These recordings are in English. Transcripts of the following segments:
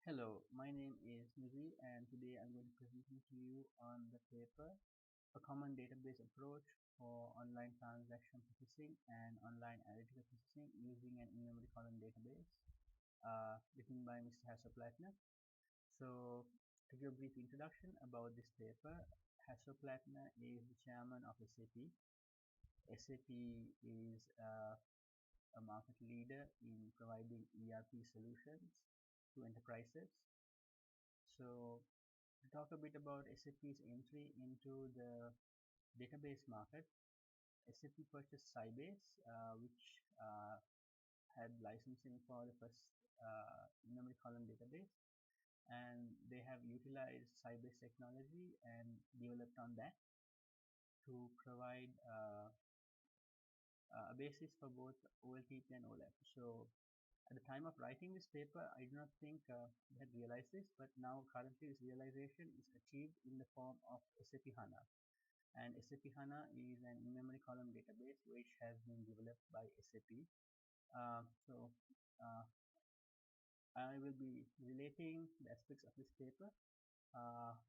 Hello, my name is Nivi and today I'm going to present to you on the paper A Common Database Approach for Online Transaction Processing and Online Analytical Processing Using an In-Memory Column Database written by Mr. Hasso Platner. So to give a brief introduction about this paper, Hasso Platner is the chairman of SAP. SAP is a market leader in providing ERP solutions to enterprises. So to talk a bit about SAP's entry into the database market, SAP purchased Sybase, which had licensing for the first in-memory column database, and they have utilized Sybase technology and developed on that to provide a basis for both OLTP and OLAP. So at the time of writing this paper, I do not think they had realized this, but now currently this realization is achieved in the form of SAP HANA. And SAP HANA is an in-memory column database which has been developed by SAP. So I will be relating the aspects of this paper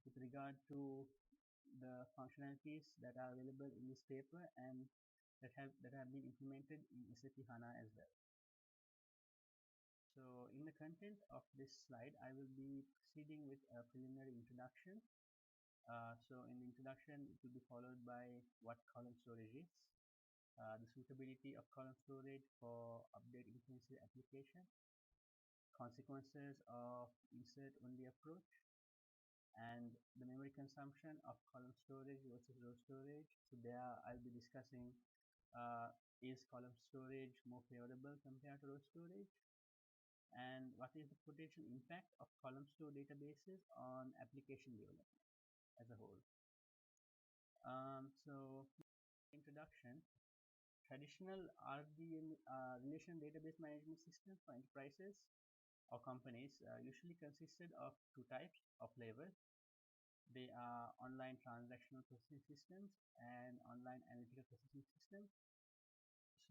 with regard to the functionalities that are available in this paper and that have been implemented in SAP HANA as well. So in the content of this slide, I will be proceeding with a preliminary introduction. So in the introduction, it will be followed by what column storage is, the suitability of column storage for update intensive application, consequences of insert only approach, and the memory consumption of column storage versus row storage. So there I'll be discussing is column storage more favorable compared to row storage, and what is the potential impact of column store databases on application development as a whole. So introduction. Traditional RDM relation database management systems for enterprises or companies usually consisted of two types of flavors. They are online transactional processing systems and online analytical processing systems.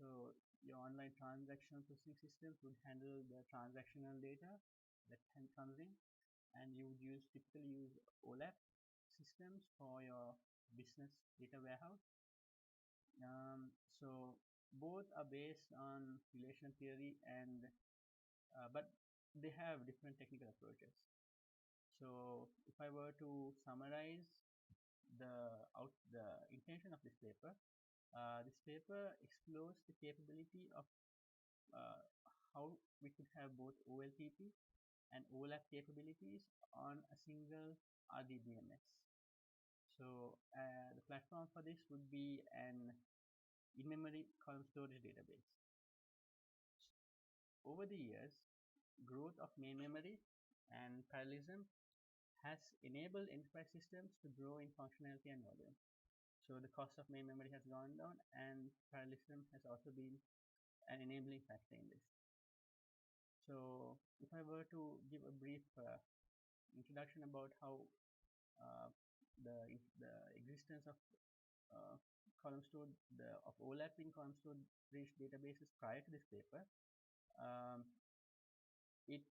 So your online transactional processing systems would handle the transactional data that comes in, and you would typically use OLAP systems for your business data warehouse. So both are based on relation theory and but they have different technical approaches. So if I were to summarize the intention of this paper explores the capability of uh, how we could have both OLTP and OLAP capabilities on a single RDBMS. So the platform for this would be an in-memory column storage database. Over the years, growth of main memory and parallelism has enabled enterprise systems to grow in functionality and volume. So the cost of main memory has gone down, and parallelism has also been an enabling factor in this. So if I were to give a brief introduction about how the existence of column stored of overlapping column storage databases prior to this paper, um, it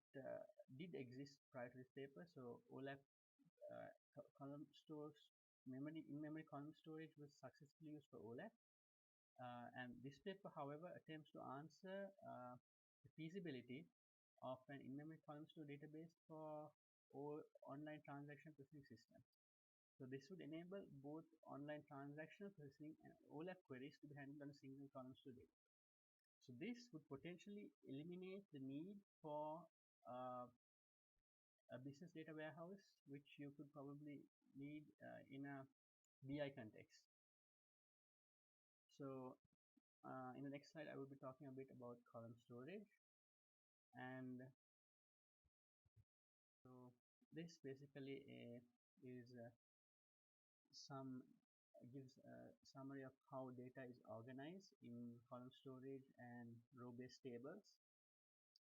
did exist prior to this paper. So OLAP column stores in-memory column storage was successfully used for OLAP. And this paper, however, attempts to answer the feasibility of an in-memory column store database for all online transaction processing systems. So this would enable both online transactional processing and OLAP queries to be handled on a single column store database. So this would potentially eliminate the need for a business data warehouse, which you could probably need in a BI context. So in the next slide, I will be talking a bit about column storage, and so this basically is gives a summary of how data is organized in column storage and row-based tables.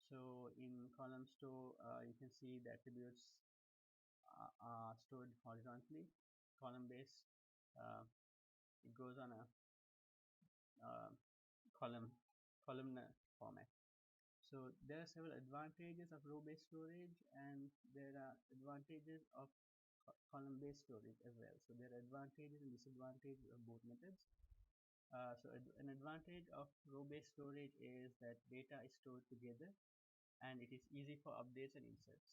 So in column store, you can see the attributes are stored horizontally. Column-based, it goes on a columnar format. So there are several advantages of row-based storage, and there are advantages of column-based storage as well. So there are advantages and disadvantages of both methods. An advantage of row-based storage is that data is stored together and it is easy for updates and inserts.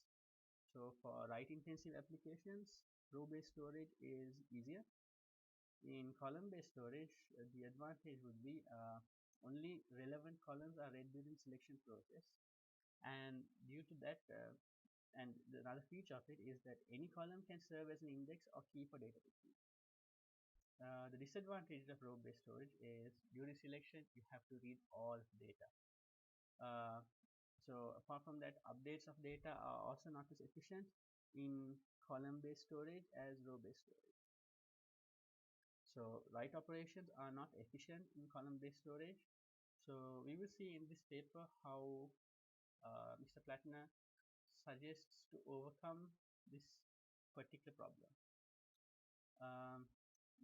So for write-intensive applications, row-based storage is easier. In column-based storage, the advantage would be only relevant columns are read during selection process, and due to that, and another feature of it is that any column can serve as an index or key for data retrieval. The disadvantage of row-based storage is during selection you have to read all data. So apart from that, updates of data are also not as efficient in column-based storage as row-based storage. So write operations are not efficient in column-based storage. So we will see in this paper how Mr. Platner suggests to overcome this particular problem. Um,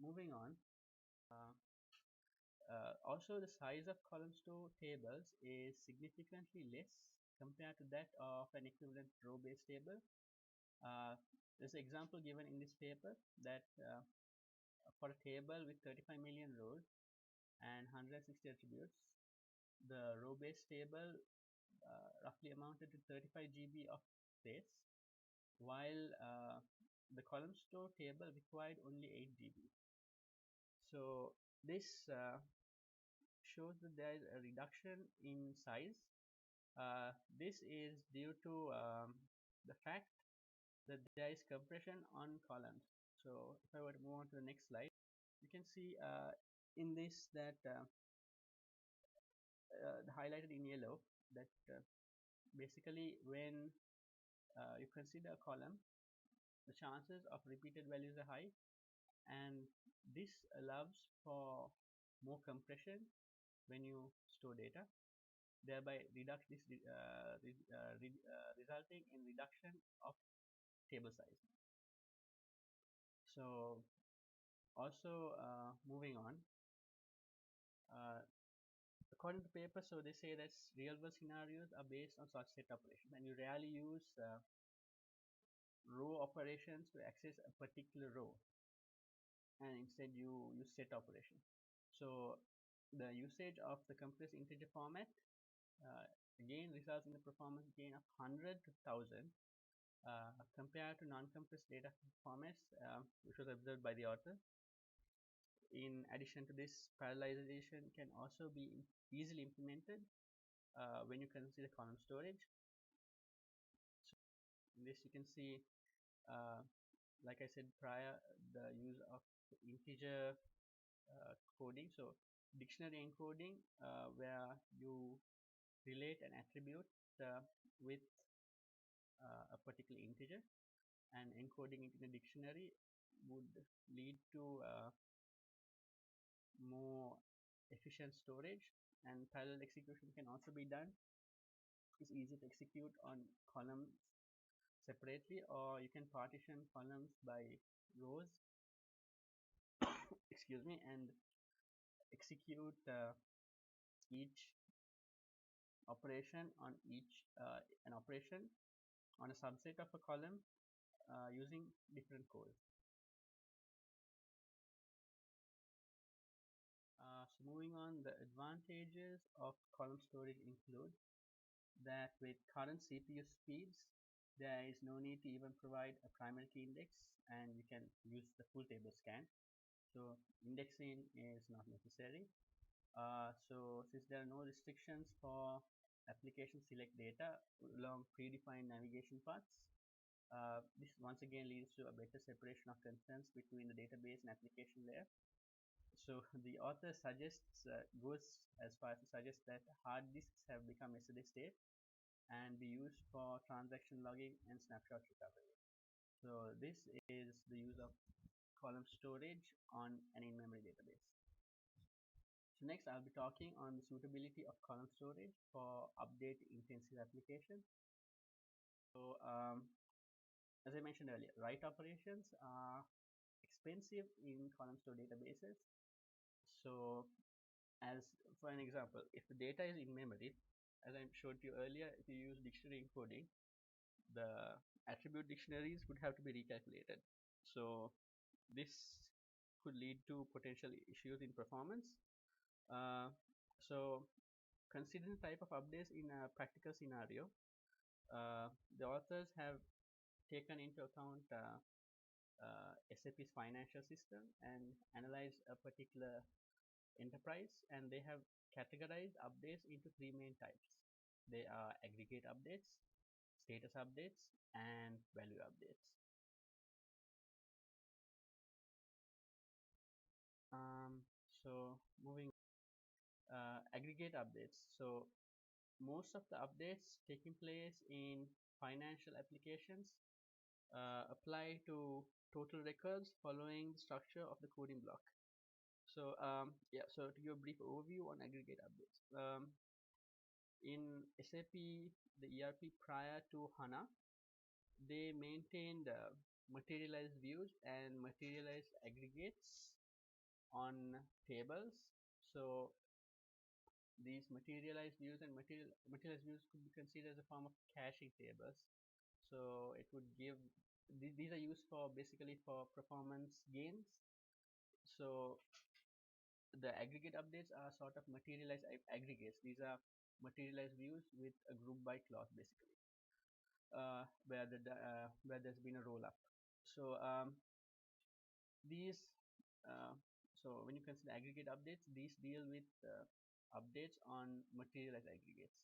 Moving on, uh, also the size of column store tables is significantly less compared to that of an equivalent row-based table. There's an example given in this paper that for a table with 35 million rows and 160 attributes, the row-based table roughly amounted to 35 GB of space, while the column store table required only 8 GB. So this shows that there is a reduction in size. This is due to the fact that there is compression on columns. So if I were to move on to the next slide, you can see in this that highlighted in yellow that basically when you consider a column, the chances of repeated values are high, and this allows for more compression when you store data, thereby resulting in reduction of table size. So also moving on, according to paper, so they say that real world scenarios are based on such set operations, and you rarely use row operations to access a particular row, and instead you use set operation. So the usage of the compressed integer format again results in a performance gain of 100 to 1000 compared to non-compressed data formats, which was observed by the author. In addition to this, parallelization can also be easily implemented when you consider column storage. So in this you can see, like I said prior, the use of integer coding. So dictionary encoding, where you relate an attribute with a particular integer, and encoding it in a dictionary would lead to more efficient storage. And parallel execution can also be done. It's easy to execute on columns separately, or you can partition columns by rows excuse me, and execute each operation on each an operation on a subset of a column using different codes. So moving on, the advantages of column storage include that with current CPU speeds, there is no need to even provide a primary key index, and you can use the full table scan. So indexing is not necessary. So since there are no restrictions for application select data along predefined navigation paths, this once again leads to a better separation of concerns between the database and application layer. So the author goes as far as to suggest that hard disks have become yesterday state and be used for transaction logging and snapshot recovery. So this is the use of column storage on an in-memory database. So next I'll be talking on the suitability of column storage for update intensive applications. So as I mentioned earlier, write operations are expensive in column store databases. So as for an example, if the data is in memory, as I showed you earlier, if you use dictionary encoding, the attribute dictionaries would have to be recalculated. So this could lead to potential issues in performance. So considering type of updates in a practical scenario, the authors have taken into account SAP's financial system and analyzed a particular enterprise, and they have categorized updates into three main types. They are aggregate updates, status updates, and value updates. So moving aggregate updates. So most of the updates taking place in financial applications apply to total records following the structure of the coding block. So yeah, so to give a brief overview on aggregate updates. In SAP, the ERP prior to HANA, they maintained materialized views and materialized aggregates on tables. So these materialized views and materialized views could be considered as a form of caching tables. So it would give, these are used for basically for performance gains. So the aggregate updates are sort of materialized aggregates. These are materialized views with a group by clause basically, where there's been a roll up. So these uh, so when you consider aggregate updates, these deal with updates on materialized aggregates.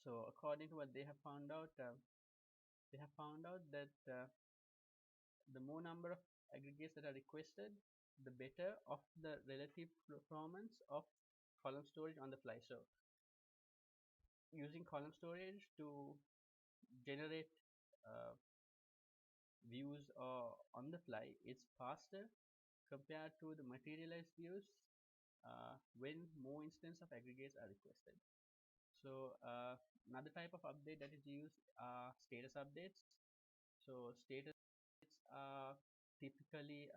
So according to what they have found out, that the more number of aggregates that are requested, the better of the relative performance of column storage on the fly. So using column storage to generate uh, views on the fly, it's faster compared to the materialized views when more instances of aggregates are requested. So another type of update that is used are status updates. So status are typically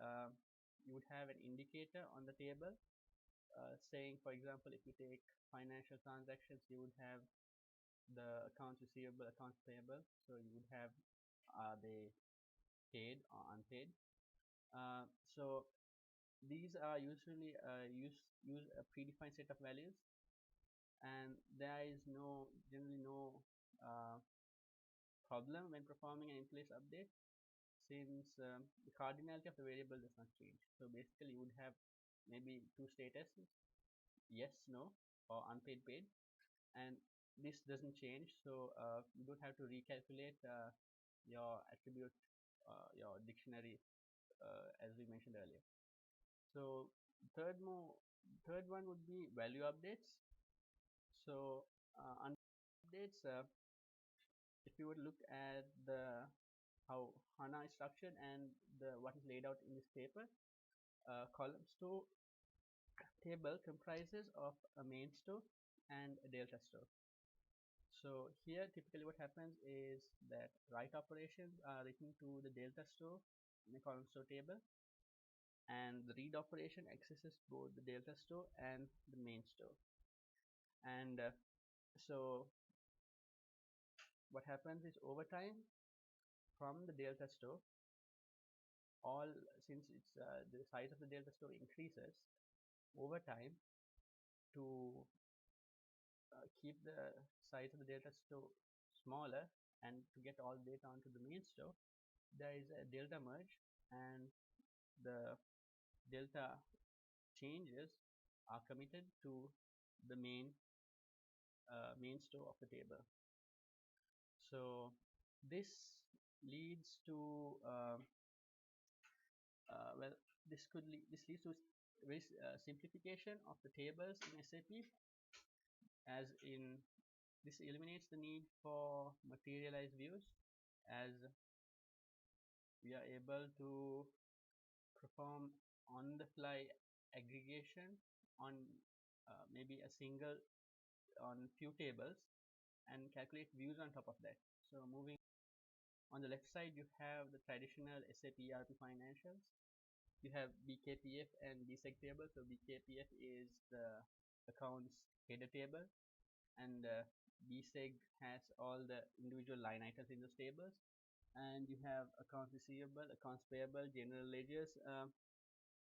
you would have an indicator on the table saying, for example, if you take financial transactions, you would have the accounts receivable, accounts payable. So you would have, are they paid or unpaid? So these are usually use a predefined set of values, and there is generally no uh, problem when performing an in-place update, since the cardinality of the variable does not change. So basically you would have maybe two statuses, yes, no, or unpaid, paid, and this doesn't change. So you don't have to recalculate your attribute, your dictionary, as we mentioned earlier. So third more third one would be value updates. So under updates, if you would look at the how HANA is structured and the what is laid out in this paper, column store table comprises of a main store and a delta store. So here typically what happens is that write operations are written to the delta store in the column store table, and the read operation accesses both the delta store and the main store. And so what happens is, over time, from the delta store, all since it's the size of the delta store increases over time, to keep the size of the delta store smaller and to get all data onto the main store, there is a delta merge, and the delta changes are committed to the main store of the table. So this leads to well, this leads to very simplification of the tables in SAP, as in this eliminates the need for materialized views, as we are able to perform on the fly aggregation on maybe a single on few tables and calculate views on top of that. So moving on the left side, you have the traditional SAP ERP financials. You have BKPF and BSEG table. So BKPF is the accounts header table, and BSEG has all the individual line items in those tables, and you have accounts receivable, accounts payable, general ledgers.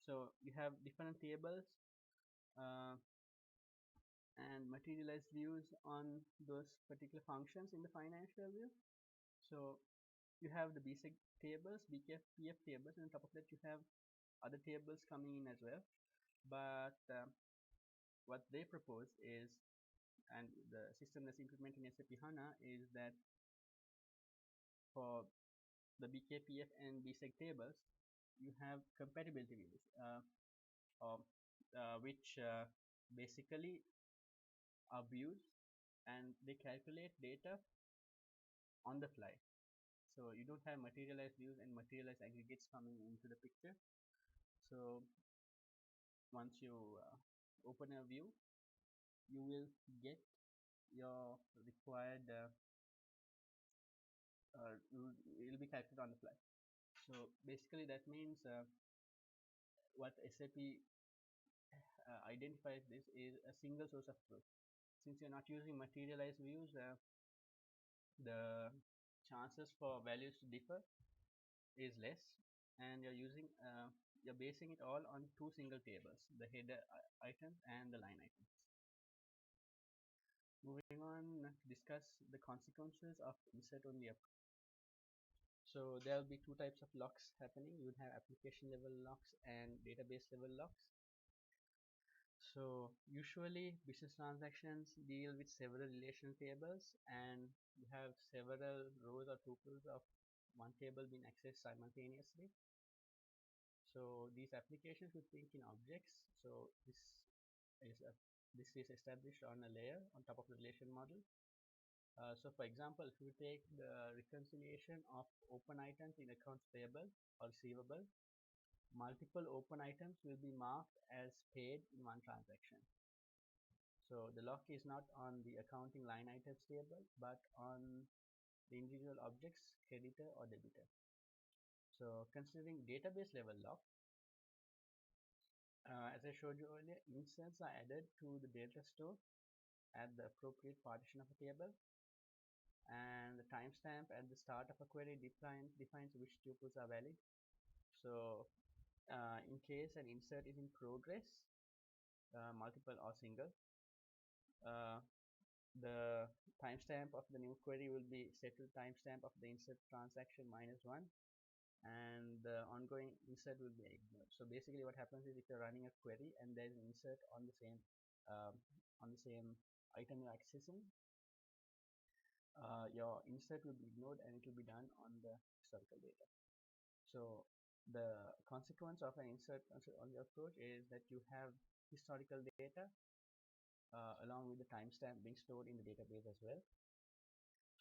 So you have different tables uh, and materialized views on those particular functions in the financial view. So you have the BSEG tables, BKF, PF tables, and on top of that you have other tables coming in as well. But what they propose is, and the system that's implemented in SAP HANA is that for the BKPF and BSEG tables, you have compatibility views, or, which basically are views, and they calculate data on the fly. So you don't have materialized views and materialized aggregates coming into the picture. So once you open a view, you will get your required it will be calculated on the fly. So basically that means what SAP identifies this is a single source of truth. Since you're not using materialized views, the chances for values to differ is less, and you're basing it all on two single tables, the header items and the line items. Moving on to discuss the consequences of insert only approach. So there will be two types of locks happening. You would have application level locks and database level locks. So usually business transactions deal with several relational tables, and you have several rows or tuples of one table being accessed simultaneously. So these applications would think in objects. So is a, this is established on a layer on top of the relation model. So for example, if you take the reconciliation of open items in accounts payable or receivable, multiple open items will be marked as paid in one transaction. So the lock is not on the accounting line items table, but on the individual objects, creditor or debitor. So considering database level lock, as I showed you earlier, inserts are added to the data store at the appropriate partition of a table, and the timestamp at the start of a query defines which tuples are valid. So in case an insert is in progress, multiple or single, uh, the timestamp of the new query will be set to the timestamp of the insert transaction -1, and the ongoing insert will be ignored. So basically what happens is, if you're running a query and there's an insert um, on the same item you're accessing, your insert will be ignored and it will be done on the historical data. So the consequence of an insert on the approach is that you have historical data along with the timestamp being stored in the database as well.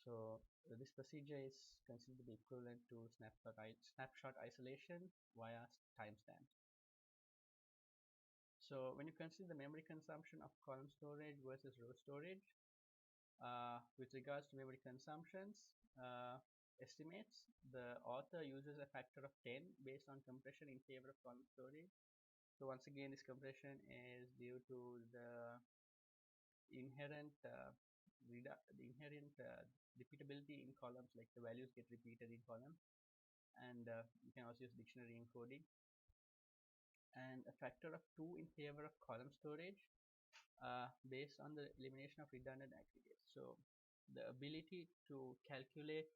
So this procedure is considered to be equivalent to snapshot isolation via timestamp. So when you consider the memory consumption of column storage versus row storage, with regards to memory consumptions estimates, the author uses a factor of 10 based on compression in favor of column storage. So once again, this compression is due to the inherent repeatability in columns, like the values get repeated in columns, and you can also use dictionary encoding, and a factor of 2 in favor of column storage based on the elimination of redundant aggregates. So the ability to calculate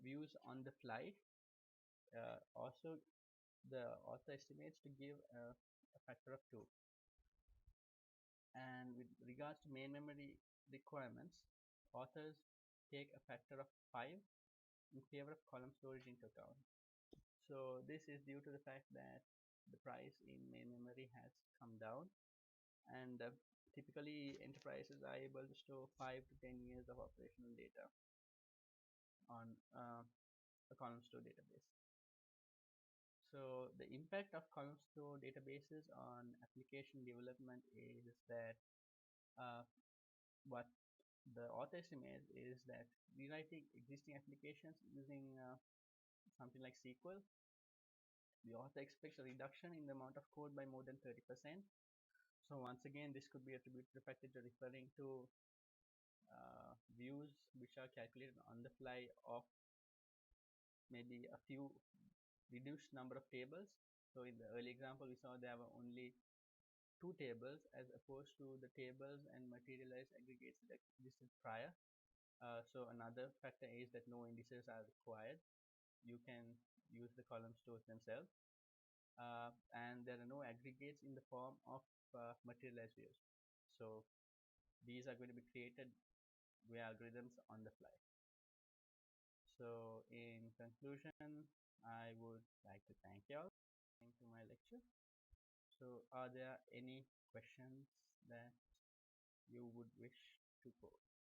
views on the fly, also the author estimates to give a factor of 2. And with regards to main memory requirements, authors take a factor of 5 in favor of column storage into account. So this is due to the fact that the price in main memory has come down, and typically enterprises are able to store 5 to 10 years of operational data on a column store database. So the impact of column store databases on application development is that what the author estimates is that rewriting existing applications using something like SQL, the author expects a reduction in the amount of code by more than 30%. So once again, this could be attributed to the fact that you're referring to views which are calculated on the fly of maybe a few reduced number of tables. So in the early example, we saw there were only two tables as opposed to the tables and materialized aggregates that existed prior. So another factor is that no indices are required. You can use the column stores themselves, and there are no aggregates in the form of materialized views. So these are going to be created via algorithms on the fly. So in conclusion, I would like to thank you all for listening to my lecture. So are there any questions that you would wish to pose?